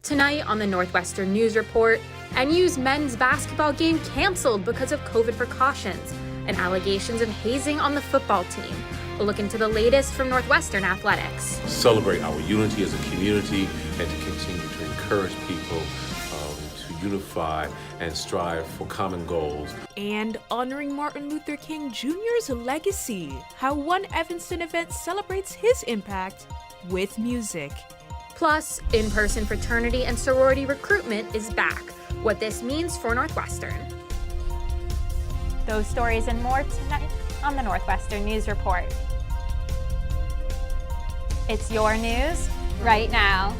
Tonight on the Northwestern News Report, NU's men's basketball game canceled because of COVID precautions and allegations of hazing on the football team. We'll look into the latest from Northwestern Athletics. Celebrate our unity as a community and to continue to encourage people to unify and strive for common goals. And honoring Martin Luther King Jr.'s legacy, how one Evanston event celebrates his impact with music. Plus, in-person fraternity and sorority recruitment is back. What this means for Northwestern. Those stories and more tonight on the Northwestern News Report. It's your news right now.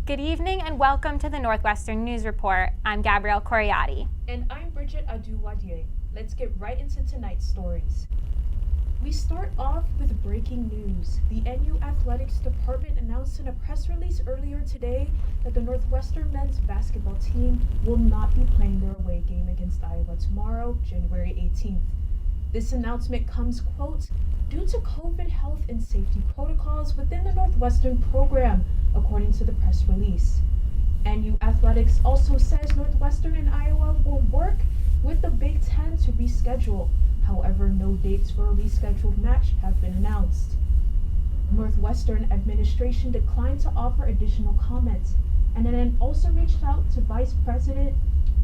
Good evening and welcome to the Northwestern News Report. I'm Gabrielle Coriati. And I'm Bridget Adu-Wadier. Let's get right into tonight's stories. We start off with breaking news. The NU Athletics Department announced in a press release earlier today that the Northwestern men's basketball team will not be playing their away game against Iowa tomorrow, January 18th. This announcement comes, quote, due to COVID health and safety protocols within the Northwestern program, according to the press release. NU Athletics also says Northwestern and Iowa will work with the Big Ten to reschedule. However, no dates for a rescheduled match have been announced. Northwestern administration declined to offer additional comments, and then also reached out to Vice President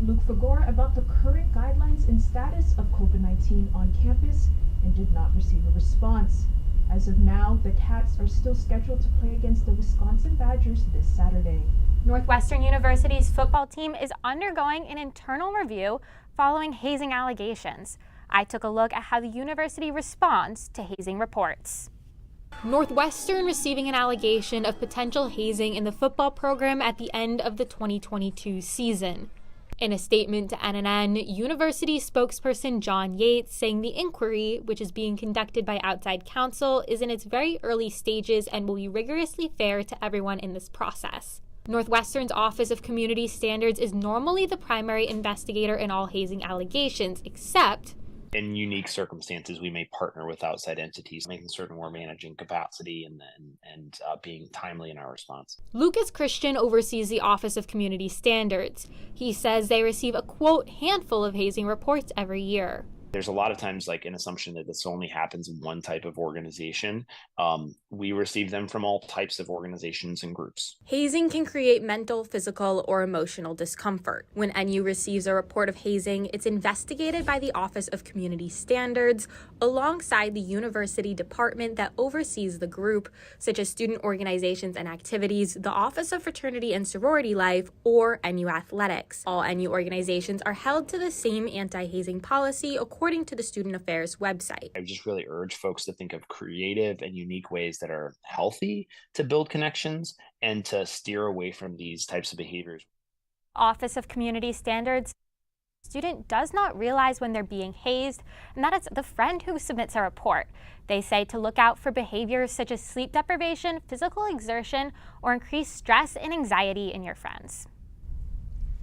Luke Fagor about the current guidelines and status of COVID-19 on campus and did not receive a response. As of now, the Cats are still scheduled to play against the Wisconsin Badgers this Saturday. Northwestern University's football team is undergoing an internal review following hazing allegations. I took a look at how the university responds to hazing reports. Northwestern receiving an allegation of potential hazing in the football program at the end of the 2022 season. In a statement to NNN, university spokesperson John Yates saying the inquiry, which is being conducted by outside counsel, is in its very early stages and will be rigorously fair to everyone in this process. Northwestern's Office of Community Standards is normally the primary investigator in all hazing allegations, except in unique circumstances, we may partner with outside entities, making certain we're managing capacity and being timely in our response. Lucas Christian oversees the Office of Community Standards. He says they receive a, quote, handful of hazing reports every year. There's a lot of times like an assumption that this only happens in one type of organization. We receive them from all types of organizations and groups. Hazing can create mental, physical, or emotional discomfort. When NU receives a report of hazing, it's investigated by the Office of Community Standards alongside the university department that oversees the group, such as student organizations and activities, the Office of Fraternity and Sorority Life, or NU Athletics. All NU organizations are held to the same anti-hazing policy according to the Student Affairs website. I just really urge folks to think of creative and unique ways that are healthy to build connections and to steer away from these types of behaviors. Office of Community Standards student does not realize when they're being hazed, and that it's the friend who submits a report. They say to look out for behaviors such as sleep deprivation, physical exertion, or increased stress and anxiety in your friends.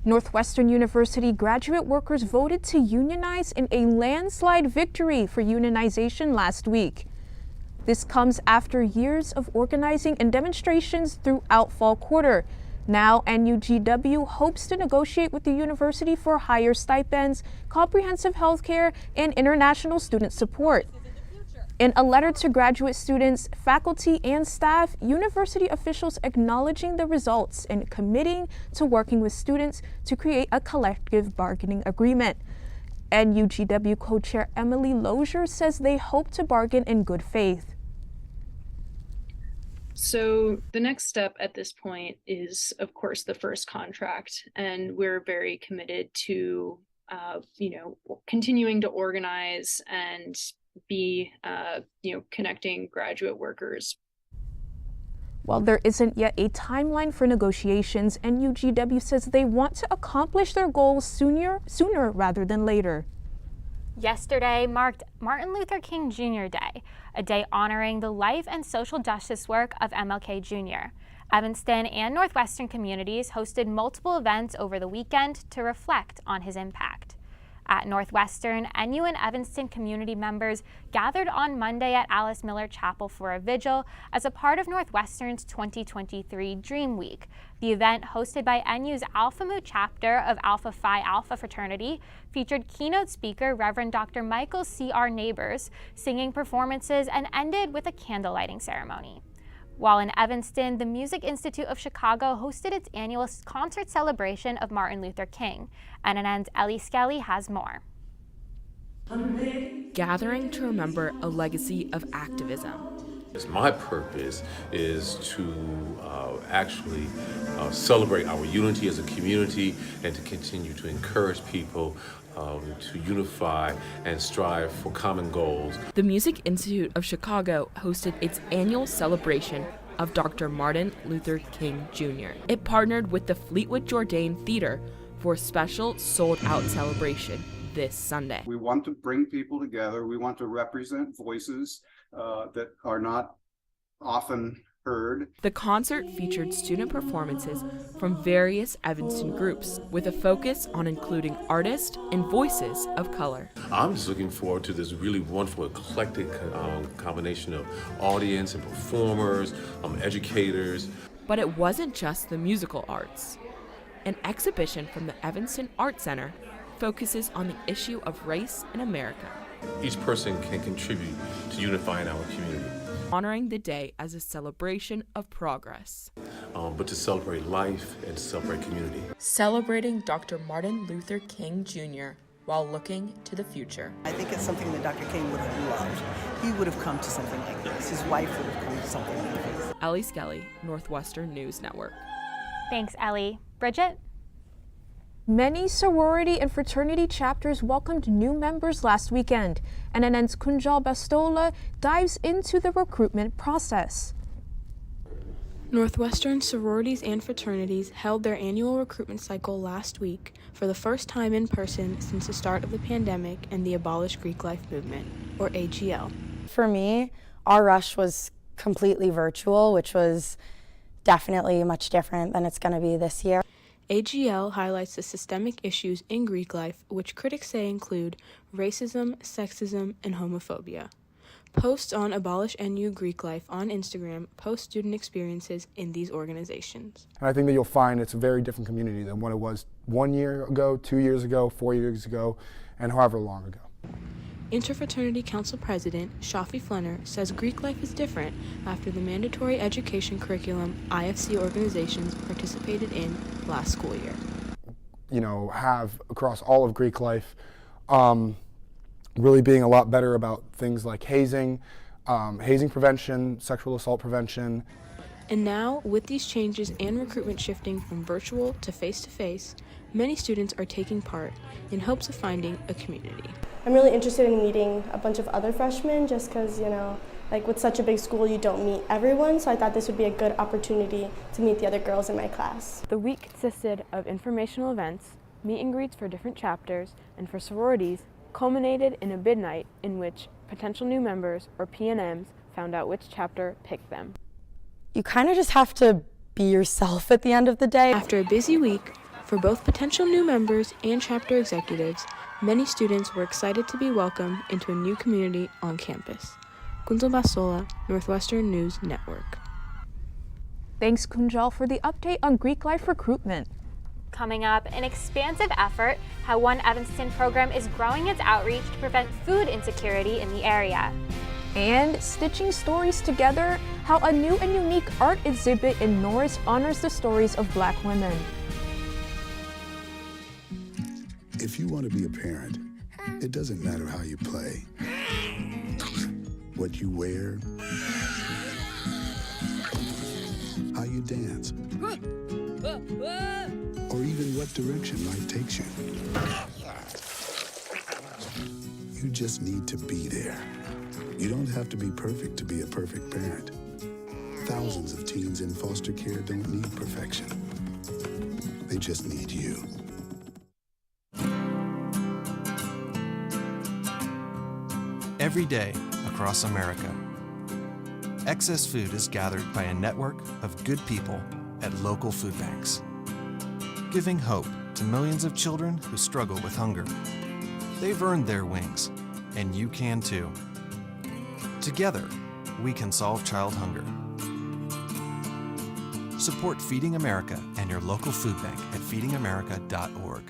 Northwestern University graduate workers voted to unionize in a landslide victory for unionization last week. This comes after years of organizing and demonstrations throughout fall quarter. Now, NUGW hopes to negotiate with the university for higher stipends, comprehensive health care, and international student support. In a letter to graduate students, faculty, and staff, university officials acknowledging the results and committing to working with students to create a collective bargaining agreement. NUGW co-chair Emily Lozier says they hope to bargain in good faith. So the next step at this point is, of course, the first contract, and we're very committed to, continuing to organize and be, connecting graduate workers. While there isn't yet a timeline for negotiations, NUGW says they want to accomplish their goals sooner rather than later. Yesterday marked Martin Luther King Jr. Day, a day honoring the life and social justice work of MLK Jr. Evanston and Northwestern communities hosted multiple events over the weekend to reflect on his impact. At Northwestern, NU and Evanston community members gathered on Monday at Alice Miller Chapel for a vigil as a part of Northwestern's 2023 Dream Week. The event, hosted by NU's Alpha Mu chapter of Alpha Phi Alpha fraternity, featured keynote speaker Reverend Dr. Michael C.R. Neighbors, singing performances, and ended with a candle lighting ceremony. While in Evanston, the Music Institute of Chicago hosted its annual concert celebration of Martin Luther King. NNN's Ellie Skelly has more. Gathering to remember a legacy of activism. My purpose is to actually celebrate our unity as a community and to continue to encourage people to unify and strive for common goals. The Music Institute of Chicago hosted its annual celebration of Dr. Martin Luther King Jr. It partnered with the Fleetwood Jourdain Theater for a special sold-out celebration this Sunday. We want to bring people together. We want to represent voices that are not often heard. The concert featured student performances from various Evanston groups with a focus on including artists and voices of color. I'm just looking forward to this really wonderful, eclectic combination of audience and performers, educators. But it wasn't just the musical arts. An exhibition from the Evanston Art Center focuses on the issue of race in America. Each person can contribute to unifying our community. Honoring the day as a celebration of progress. But to celebrate life and to celebrate community. Celebrating Dr. Martin Luther King Jr. while looking to the future. I think it's something that Dr. King would have loved. He would have come to something like this. His wife would have come to something like this. Ellie Skelly, Northwestern News Network. Thanks, Ellie. Bridget? Many sorority and fraternity chapters welcomed new members last weekend. NNN's Kunjal Bastola dives into the recruitment process. Northwestern sororities and fraternities held their annual recruitment cycle last week for the first time in person since the start of the pandemic and the Abolish Greek Life movement, or AGL. For me, our rush was completely virtual, which was definitely much different than it's going to be this year. AGL highlights the systemic issues in Greek life, which critics say include racism, sexism, and homophobia. Posts on Abolish NU Greek Life on Instagram post student experiences in these organizations. And I think that you'll find it's a very different community than what it was 1 year ago, 2 years ago, 4 years ago, and however long ago. Interfraternity Council President Shafi Flenner says Greek life is different after the mandatory education curriculum IFC organizations participated in last school year. You know, have across all of Greek life really being a lot better about things like hazing, hazing prevention, sexual assault prevention. And now, with these changes and recruitment shifting from virtual to face-to-face, many students are taking part in hopes of finding a community. I'm really interested in meeting a bunch of other freshmen just because, you know, like with such a big school, you don't meet everyone, so I thought this would be a good opportunity to meet the other girls in my class. The week consisted of informational events, meet and greets for different chapters, and for sororities, culminated in a bid night in which potential new members, or PNMs, found out which chapter picked them. You kind of just have to be yourself at the end of the day. After a busy week, for both potential new members and chapter executives, many students were excited to be welcomed into a new community on campus. Kunjal Bastola, Northwestern News Network. Thanks, Kunjal, for the update on Greek life recruitment. Coming up, an expansive effort, how One Evanston program is growing its outreach to prevent food insecurity in the area. And stitching stories together, how a new and unique art exhibit in Norris honors the stories of Black women. If you want to be a parent, it doesn't matter how you play, what you wear, how you dance, or even what direction life takes you. You just need to be there. You don't have to be perfect to be a perfect parent. Thousands of teens in foster care don't need perfection. They just need you. Every day across America, excess food is gathered by a network of good people at local food banks, giving hope to millions of children who struggle with hunger. They've earned their wings, and you can too. Together, we can solve child hunger. Support Feeding America and your local food bank at feedingamerica.org.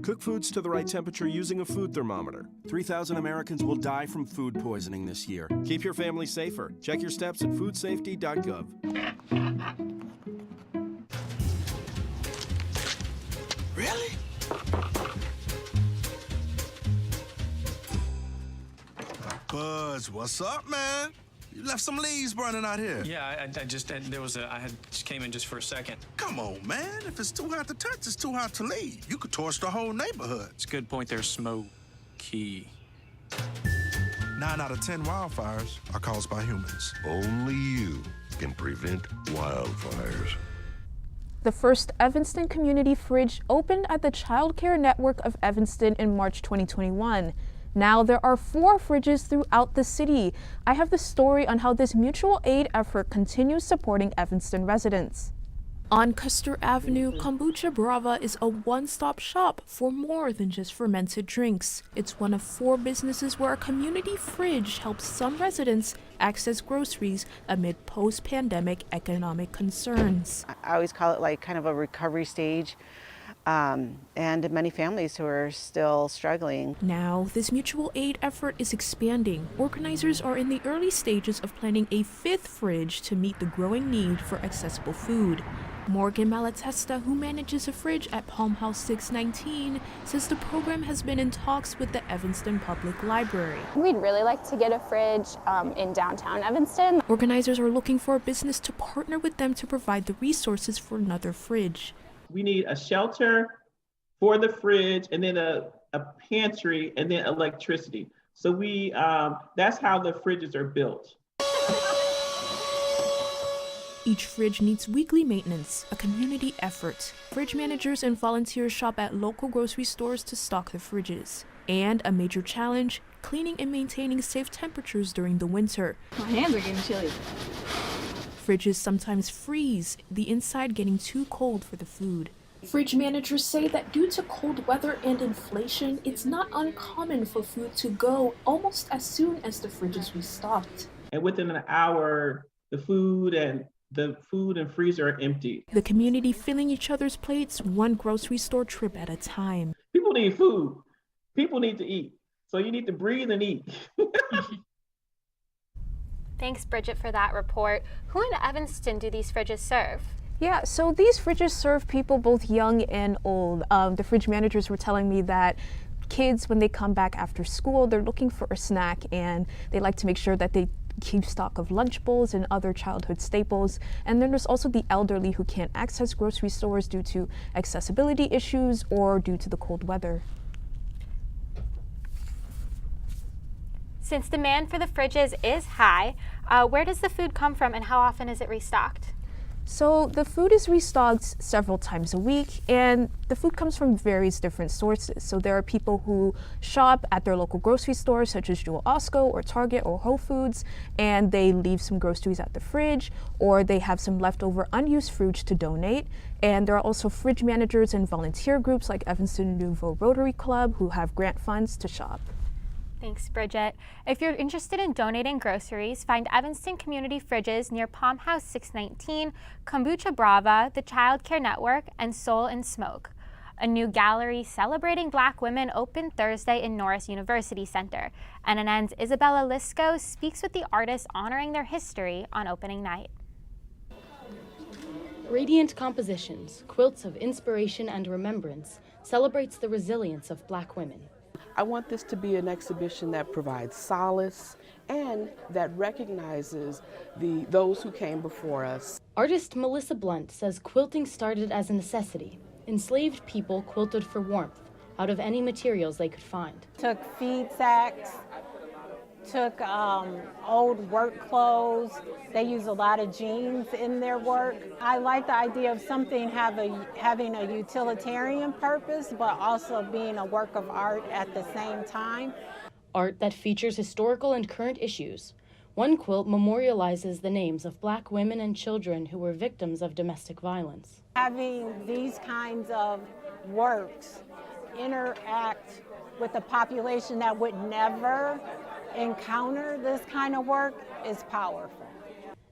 Cook foods to the right temperature using a food thermometer. 3,000 Americans will die from food poisoning this year. Keep your family safer. Check your steps at foodsafety.gov. Really? Buzz, what's up, man? You left some leaves burning out here. Yeah, I just came in just for a second. Come on, man. If it's too hot to touch, it's too hot to leave. You could torch the whole neighborhood. It's a good point there, Smokey. 9 out of 10 wildfires are caused by humans. Only you can prevent wildfires. The first Evanston Community Fridge opened at the Child Care Network of Evanston in March 2021. Now there are 4 fridges throughout the city. I have the story on how this mutual aid effort continues supporting Evanston residents. On Custer Avenue, Kombucha Brava is a one-stop shop for more than just fermented drinks. It's one of 4 businesses where a community fridge helps some residents access groceries amid post-pandemic economic concerns. I always call it like kind of a recovery stage. And many families who are still struggling. Now, this mutual aid effort is expanding. Organizers are in the early stages of planning a 5th fridge to meet the growing need for accessible food. Morgan Malatesta, who manages a fridge at Palm House 619, says the program has been in talks with the Evanston Public Library. We'd really like to get a fridge in downtown Evanston. Organizers are looking for a business to partner with them to provide the resources for another fridge. We need a shelter for the fridge, and then a pantry, and then electricity. So that's how the fridges are built. Each fridge needs weekly maintenance, a community effort. Fridge managers and volunteers shop at local grocery stores to stock the fridges. And a major challenge, cleaning and maintaining safe temperatures during the winter. My hands are getting chilly. Fridges sometimes freeze, the inside getting too cold for the food. Fridge managers say that due to cold weather and inflation, it's not uncommon for food to go almost as soon as the fridge is restocked. And within an hour, the food and freezer are empty. The community filling each other's plates, one grocery store trip at a time. People need food. People need to eat. So you need to breathe and eat. Thanks, Bridget, for that report. Who in Evanston do these fridges serve? Yeah, so these fridges serve people both young and old. The fridge managers were telling me that kids, when they come back after school, they're looking for a snack, and they like to make sure that they keep stock of lunch bowls and other childhood staples. And then there's also the elderly who can't access grocery stores due to accessibility issues or due to the cold weather. Since demand for the fridges is high, where does the food come from and how often is it restocked? So the food is restocked several times a week, and the food comes from various different sources. So there are people who shop at their local grocery stores, such as Jewel Osco or Target or Whole Foods, and they leave some groceries at the fridge, or they have some leftover unused fruit to donate. And there are also fridge managers and volunteer groups like Evanston Nouveau Rotary Club who have grant funds to shop. Thanks, Bridget. If you're interested in donating groceries, find Evanston Community Fridges near Palm House 619, Kombucha Brava, the Child Care Network, and Soul and Smoke. A new gallery celebrating Black women opened Thursday in Norris University Center. NNN's Isabella Lisco speaks with the artists honoring their history on opening night. Radiant Compositions, Quilts of Inspiration and Remembrance, celebrates the resilience of Black women. I want this to be an exhibition that provides solace and that recognizes those who came before us. Artist Melissa Blunt says quilting started as a necessity. Enslaved people quilted for warmth out of any materials they could find. Took feed sacks took old work clothes. They use a lot of jeans in their work. I like the idea of something having a utilitarian purpose, but also being a work of art at the same time. Art that features historical and current issues. One quilt memorializes the names of Black women and children who were victims of domestic violence. Having these kinds of works interact with a population that would never encounter this kind of work is powerful.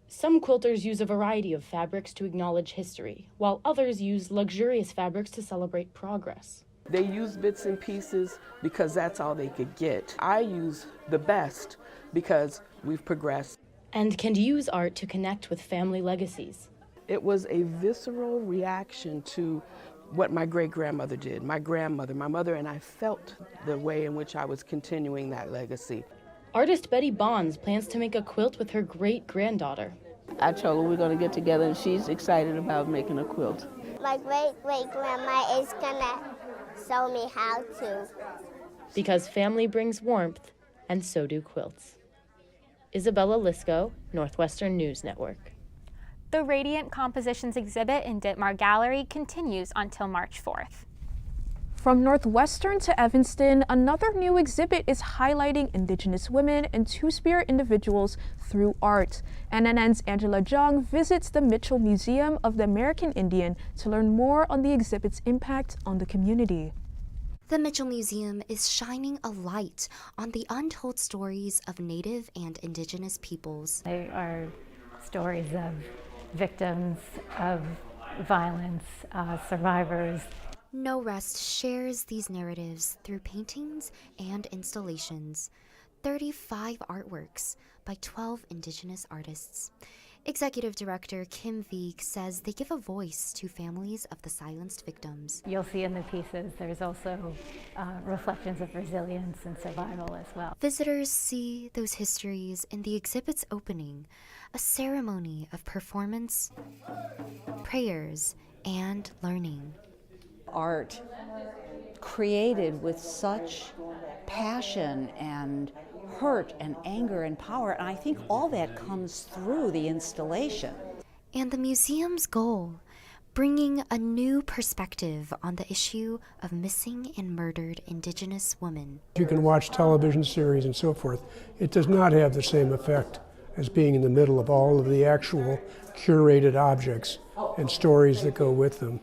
Some quilters use a variety of fabrics to acknowledge history, while others use luxurious fabrics to celebrate progress. They use bits and pieces because that's all they could get. I use the best because we've progressed. And can use art to connect with family legacies. It was a visceral reaction to what my great-grandmother did, my grandmother, my mother, and I felt the way in which I was continuing that legacy. Artist Betty Bonds plans to make a quilt with her great-granddaughter. I told her we're going to get together and she's excited about making a quilt. My great-great-grandma is going to show me how to. Because family brings warmth, and so do quilts. Isabella Lisco, Northwestern News Network. The Radiant Compositions exhibit in Ditmar Gallery continues until March 4th. From Northwestern to Evanston, another new exhibit is highlighting Indigenous women and Two-Spirit individuals through art. NNN's Angela Jung visits the Mitchell Museum of the American Indian to learn more on the exhibit's impact on the community. The Mitchell Museum is shining a light on the untold stories of Native and Indigenous peoples. They are stories of victims of violence, survivors. No Rest shares these narratives through paintings and installations, 35 artworks by 12 Indigenous artists. Executive Director Kim Veek says they give a voice to families of the silenced victims. You'll see in the pieces there's also reflections of resilience and survival as well. Visitors see those histories in the exhibit's opening, a ceremony of performance, prayers, and learning. Art created with such passion and hurt and anger and power, and I think all that comes through the installation. And the museum's goal, bringing a new perspective on the issue of missing and murdered Indigenous women. You can watch television series and so forth. It does not have the same effect as being in the middle of all of the actual curated objects and stories that go with them.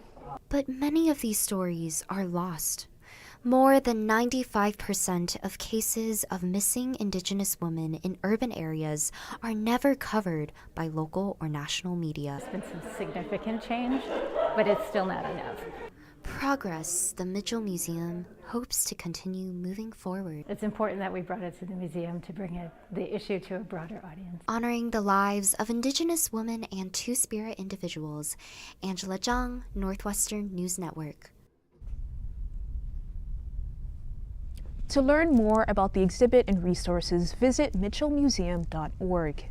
But many of these stories are lost. More than 95% of cases of missing Indigenous women in urban areas are never covered by local or national media. There's been some significant change, but it's still not enough. Progress, the Mitchell Museum hopes to continue moving forward. It's important that we brought it to the museum to bring the issue to a broader audience. Honoring the lives of Indigenous women and Two-Spirit individuals. Angela Jung, Northwestern News Network. To learn more about the exhibit and resources, visit mitchellmuseum.org.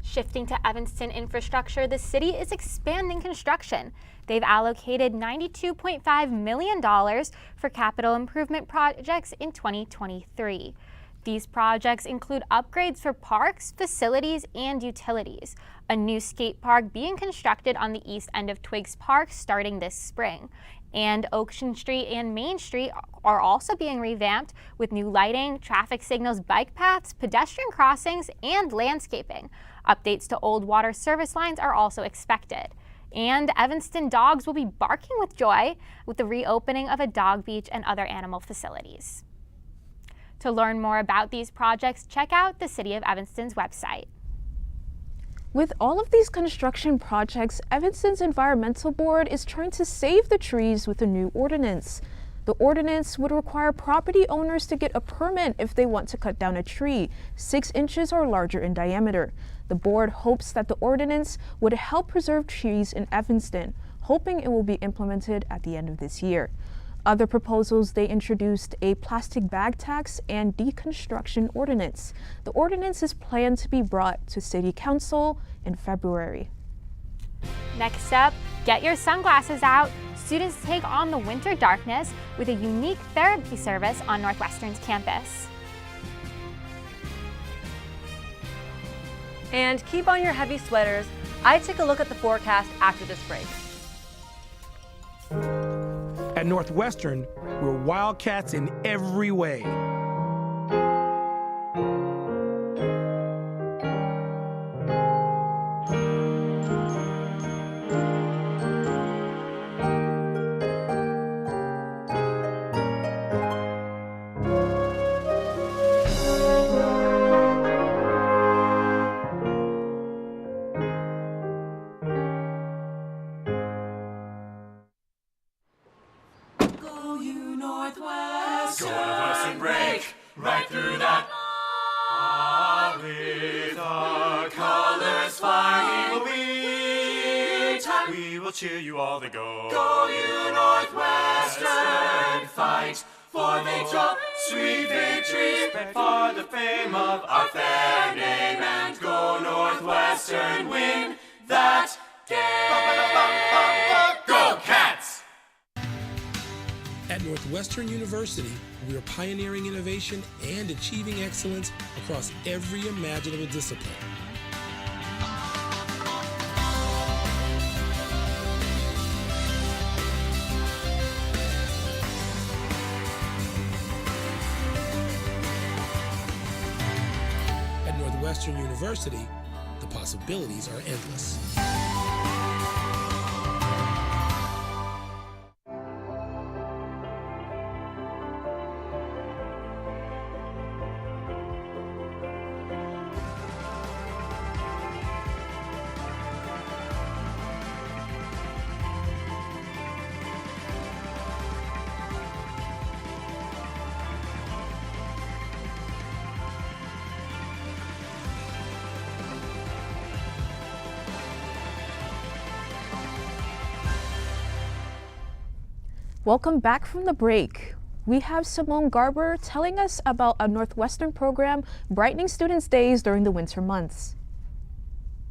Shifting to Evanston infrastructure, the city is expanding construction. They've allocated $92.5 million for capital improvement projects in 2023. These projects include upgrades for parks, facilities, and utilities. A new skate park being constructed on the east end of Twiggs Park starting this spring. And Ocean Street and Main Street are also being revamped with new lighting, traffic signals, bike paths, pedestrian crossings, and landscaping. Updates to old water service lines are also expected. And Evanston dogs will be barking with joy with the reopening of a dog beach and other animal facilities. To learn more about these projects, check out the City of Evanston's website. With all of these construction projects, Evanston's Environmental Board is trying to save the trees with a new ordinance. The ordinance would require property owners to get a permit if they want to cut down a tree 6 inches or larger in diameter. The board hopes that the ordinance would help preserve trees in Evanston, hoping it will be implemented at the end of this year. Other proposals, they introduced a plastic bag tax and deconstruction ordinance. The ordinance is planned to be brought to City Council in February. Next up, get your sunglasses out. Students take on the winter darkness with a unique therapy service on Northwestern's campus. And keep on your heavy sweaters. I take a look at the forecast after this break. At Northwestern, we're Wildcats in every way. Northwestern break right through that. With our colors flying, we will cheer you all to go. Go you Northwestern, fight for victory, sweet victory, spread for the fame of our fair name, and go Northwestern, win that game. Go Cats! At Northwestern University, we are pioneering innovation and achieving excellence across every imaginable discipline. At Northwestern University, the possibilities are endless. Welcome back from the break. We have Simone Garber telling us about a Northwestern program brightening students' days during the winter months.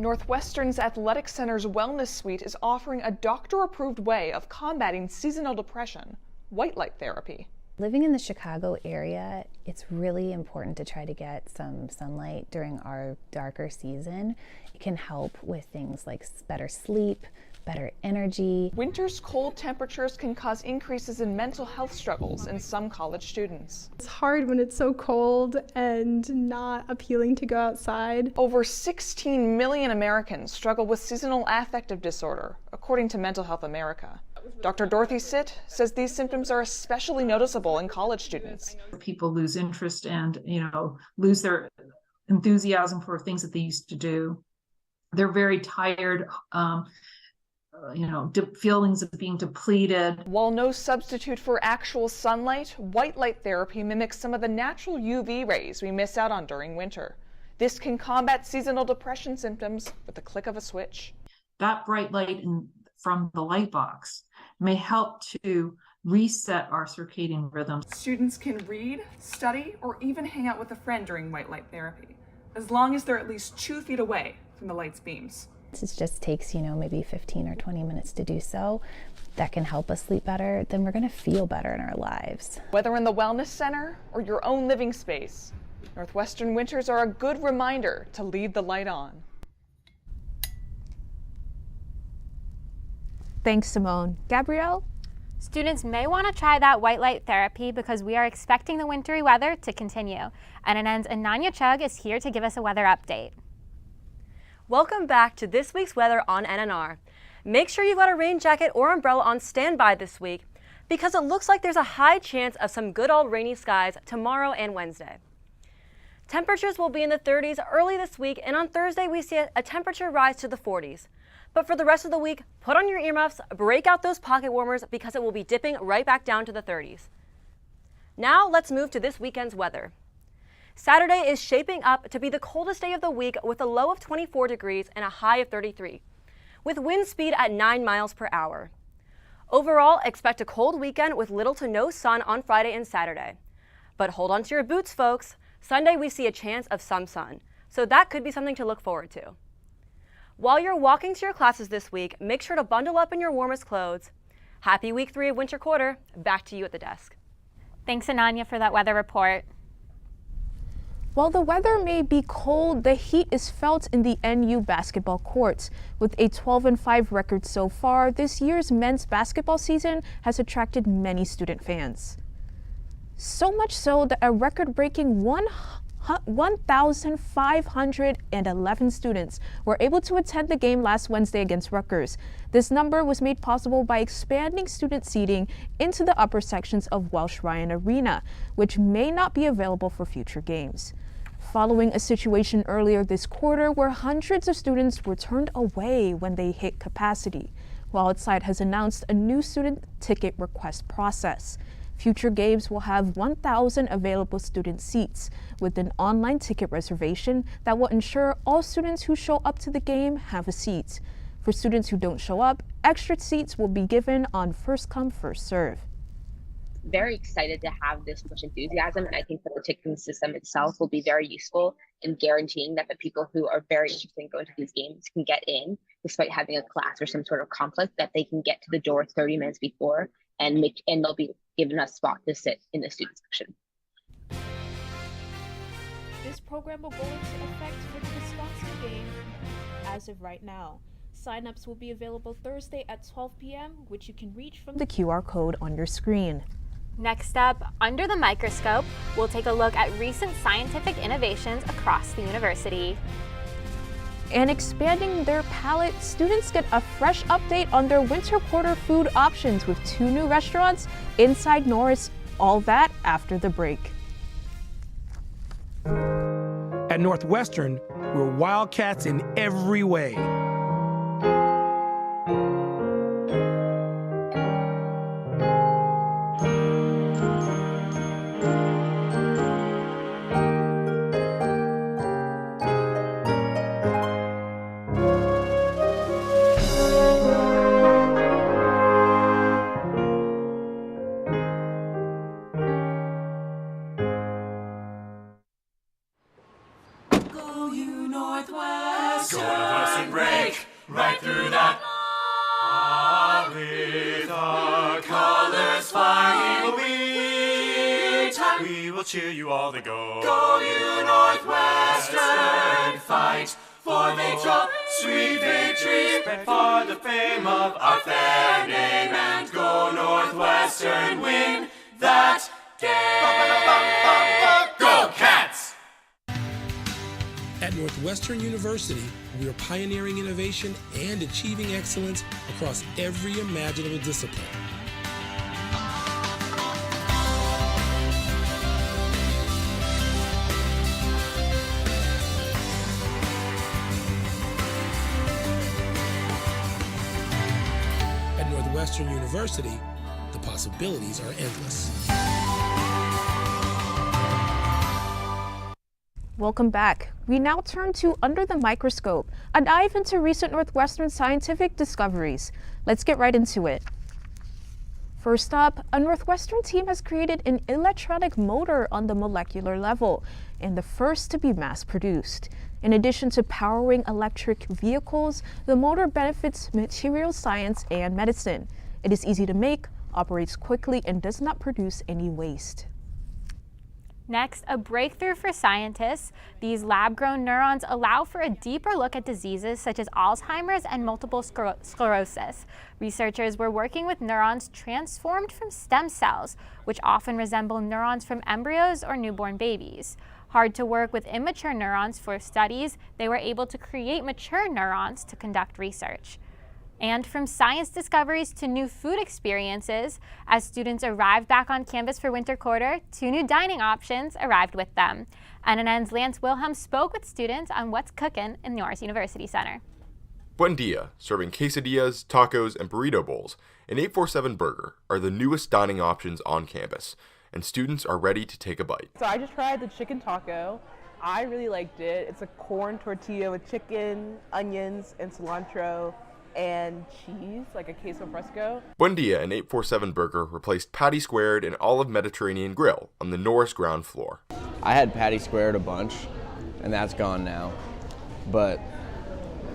Northwestern's Athletic Center's Wellness Suite is offering a doctor-approved way of combating seasonal depression, white light therapy. Living in the Chicago area, it's really important to try to get some sunlight during our darker season. It can help with things like better sleep, better energy. Winter's cold temperatures can cause increases in mental health struggles in some college students. It's hard when it's so cold and not appealing to go outside. Over 16 million Americans struggle with seasonal affective disorder, according to Mental Health America. Dr. Dorothy Sitt says these symptoms are especially noticeable in college students. People lose interest and, lose their enthusiasm for things that they used to do. They're very tired, feelings of being depleted. While no substitute for actual sunlight, white light therapy mimics some of the natural UV rays we miss out on during winter. This can combat seasonal depression symptoms with the click of a switch. That bright light from the light box may help to reset our circadian rhythms. Students can read, study, or even hang out with a friend during white light therapy, as long as they're at least 2 feet away from the light's beams. It just takes, maybe 15 or 20 minutes to do so. That can help us sleep better. Then we're going to feel better in our lives. Whether in the wellness center or your own living space, Northwestern winters are a good reminder to leave the light on. Thanks, Simone. Gabrielle? Students may want to try that white light therapy because we are expecting the wintry weather to continue. NNN's Ananya Chugh is here to give us a weather update. Welcome back to this week's weather on NNR. Make sure you've got a rain jacket or umbrella on standby this week because it looks like there's a high chance of some good old rainy skies tomorrow and Wednesday. Temperatures will be in the 30s early this week, and on Thursday we see a temperature rise to the 40s. But for the rest of the week, put on your earmuffs, break out those pocket warmers because it will be dipping right back down to the 30s. Now let's move to this weekend's weather. Saturday is shaping up to be the coldest day of the week with a low of 24 degrees and a high of 33, with wind speed at 9 miles per hour. Overall, expect a cold weekend with little to no sun on Friday and Saturday. But hold on to your boots, folks. Sunday we see a chance of some sun, so that could be something to look forward to. While you're walking to your classes this week, make sure to bundle up in your warmest clothes. Happy week 3 of winter quarter. Back to you at the desk. Thanks, Ananya, for that weather report. While the weather may be cold, the heat is felt in the NU basketball courts. With a 12-5 record so far, this year's men's basketball season has attracted many student fans. So much so that a record-breaking 1,511 students were able to attend the game last Wednesday against Rutgers. This number was made possible by expanding student seating into the upper sections of Welsh Ryan Arena, which may not be available for future games. Following a situation earlier this quarter where hundreds of students were turned away when they hit capacity, Wildside has announced a new student ticket request process. Future games will have 1,000 available student seats with an online ticket reservation that will ensure all students who show up to the game have a seat. For students who don't show up, extra seats will be given on first come, first serve. Very excited to have this much enthusiasm, and I think that the ticketing system itself will be very useful in guaranteeing that the people who are very interested in going to these games can get in, despite having a class or some sort of conflict, that they can get to the door 30 minutes before and they'll be given a spot to sit in the student section. This program will go into effect for the Wisconsin game as of right now. Sign-ups will be available Thursday at 12 p.m., which you can reach from the QR code on your screen. Next up, Under the Microscope, we'll take a look at recent scientific innovations across the university. And expanding their palate, students get a fresh update on their winter quarter food options with 2 new restaurants inside Norris. All that after the break. At Northwestern, we're Wildcats in every way. Cheer you all to go. Go you Northwestern, fight for victory, sweet victory, spread far the fame of our fair name, and go Northwestern, win that game. Go Cats! At Northwestern University, we are pioneering innovation and achieving excellence across every imaginable discipline. Western University, the possibilities are endless. Welcome back. We now turn to Under the Microscope, a dive into recent Northwestern scientific discoveries. Let's get right into it. First up, a Northwestern team has created an electronic motor on the molecular level, and the first to be mass-produced. In addition to powering electric vehicles, the motor benefits material science and medicine. It is easy to make, operates quickly, and does not produce any waste. Next, a breakthrough for scientists. These lab-grown neurons allow for a deeper look at diseases such as Alzheimer's and multiple sclerosis. Researchers were working with neurons transformed from stem cells, which often resemble neurons from embryos or newborn babies. Hard to work with immature neurons for studies, they were able to create mature neurons to conduct research. And from science discoveries to new food experiences, as students arrived back on campus for winter quarter, 2 new dining options arrived with them. NNN's Lance Wilhelm spoke with students on what's cooking in Norris University Center. Buen Dia, serving quesadillas, tacos, and burrito bowls, and 847 Burger are the newest dining options on campus, and students are ready to take a bite. So I just tried the chicken taco. I really liked it. It's a corn tortilla with chicken, onions, and cilantro, and cheese, like a queso fresco. Buen Dia and 847 Burger replaced Patty Squared and Olive Mediterranean Grill on the Norris ground floor. I had Patty Squared a bunch, and that's gone now. But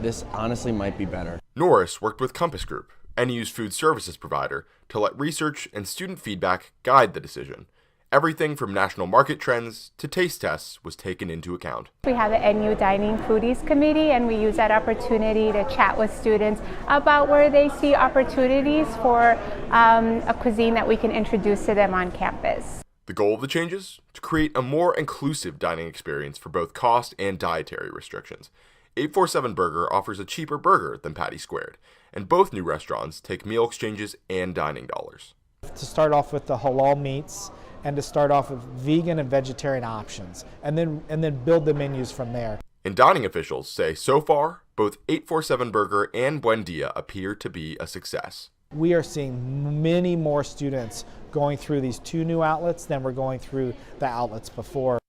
this honestly might be better. Norris worked with Compass Group, NU's food services provider, to let research and student feedback guide the decision. Everything from national market trends to taste tests was taken into account. We have the NU Dining Foodies Committee, and we use that opportunity to chat with students about where they see opportunities for a cuisine that we can introduce to them on campus. The goal of the changes? To create a more inclusive dining experience for both cost and dietary restrictions. 847 Burger offers a cheaper burger than Patty Squared, and both new restaurants take meal exchanges and dining dollars. To start off with the halal meats, and to start off with vegan and vegetarian options, and then build the menus from there. And dining officials say so far, both 847 Burger and Buendia appear to be a success. We are seeing many more students going through these two new outlets than were going through the outlets before.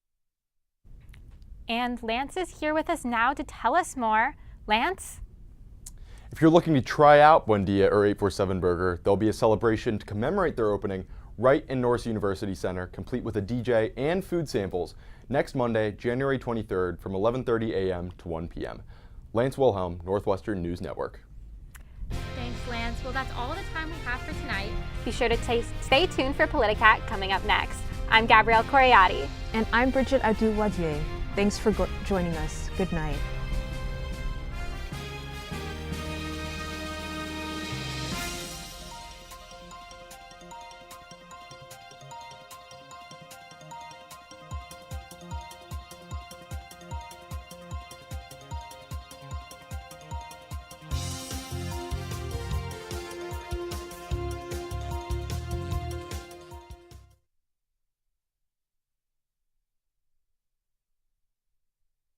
And Lance is here with us now to tell us more. Lance? If you're looking to try out Buendia or 847 Burger, there'll be a celebration to commemorate their opening right in Norris University Center, complete with a DJ and food samples, next Monday, January 23rd from 11:30 a.m. to 1 p.m. Lance Wilhelm, Northwestern News Network. Thanks, Lance. Well, that's all the time we have for tonight. Be sure to stay tuned for Politicat coming up next. I'm Gabrielle Coriati. And I'm Bridget Adu-Wadier. Thanks for joining us. Good night.